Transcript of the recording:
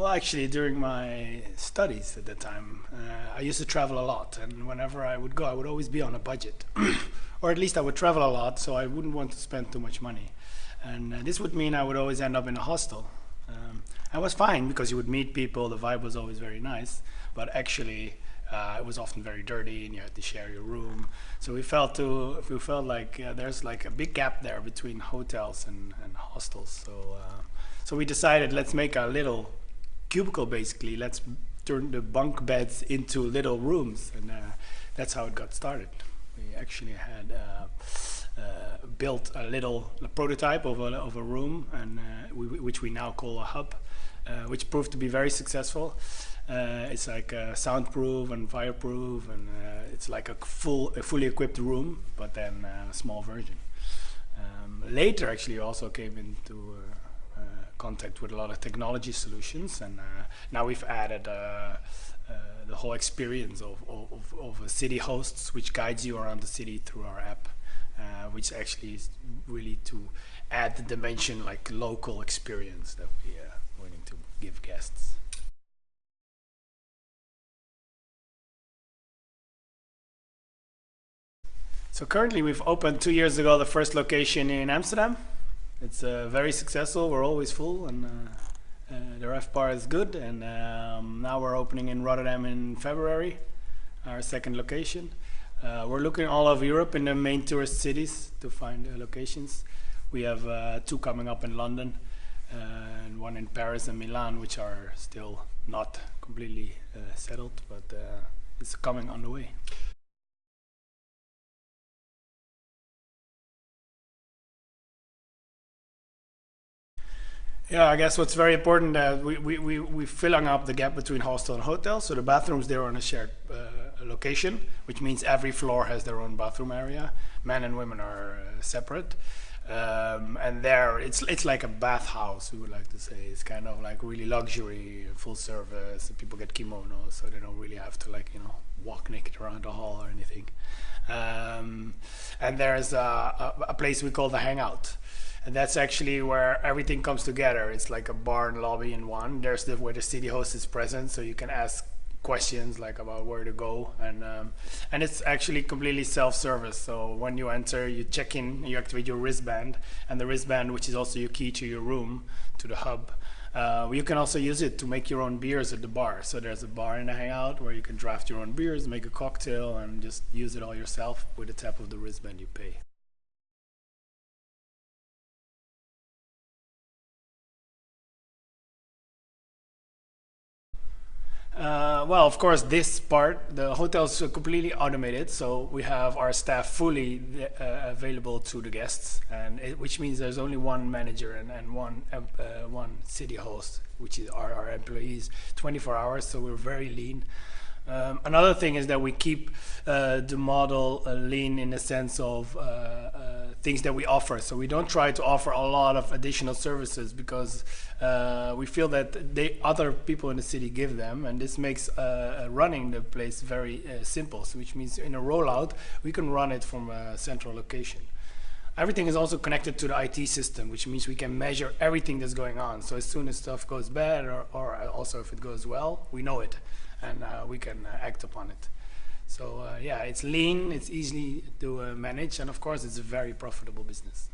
Well, actually, during my studies at the time, I used to travel a lot, and whenever I would go, I would always be on a budget, or at least I would travel a lot, so I wouldn't want to spend too much money. And this would mean I would always end up in a hostel. I was fine because you would meet people, the vibe was always very nice, but actually it was often very dirty and you had to share your room. So we felt like there's like a big gap there between hotels and hostels. So we decided let's make a little cubicle basically. Let's turn the bunk beds into little rooms, and that's how it got started. We actually had built a prototype of a room, and which we now call a hub, which proved to be very successful. It's like soundproof and fireproof, and it's like a fully equipped room, but then a small version. Later, actually, also came into contact with a lot of technology solutions, and now we've added the whole experience of a city hosts, which guides you around the city through our app, which actually is really to add the dimension like local experience that we wanting to give guests. So currently we've opened 2 years ago the first location in Amsterdam. It's very successful. We're always full, and the RevPAR is good. And now we're opening in Rotterdam in February, our second location. We're looking all over Europe in the main tourist cities to find locations. We have two coming up in London, and one in Paris and Milan, which are still not completely settled, but it's coming on the way. Yeah, I guess what's very important that we're filling up the gap between hostel and hotel. So the bathrooms, they're on a shared location, which means every floor has their own bathroom area. Men and women are separate. And there, it's like a bathhouse, we would like to say. It's kind of like really luxury, full service. People get kimonos, so they don't really have to walk naked around the hall or anything. And there's a place we call the Hangout. And that's actually where everything comes together. It's like a bar and lobby in one. There's where the city host is present, so you can ask questions like about where to go, and it's actually completely self-service. So when you enter, you check in, you activate your wristband, and the wristband, which is also your key to your room, to the hub. You can also use it to make your own beers at the bar. So there's a bar in the Hangout where you can draft your own beers, make a cocktail, and just use it all yourself with the tap of the wristband you pay. Well, of course, this part, the hotels are completely automated, so we have our staff fully available to the guests, and which means there's only one manager and one city host, which is our employees, 24 hours, so we're very lean. Another thing is that we keep the model lean in the sense of things that we offer. So we don't try to offer a lot of additional services because we feel that other people in the city give them, and this makes running the place very simple. So which means in a rollout, we can run it from a central location. Everything is also connected to the IT system, which means we can measure everything that's going on. So as soon as stuff goes bad, or also if it goes well, we know it, and we can act upon it. So yeah, it's lean, it's easy to manage, and of course it's a very profitable business.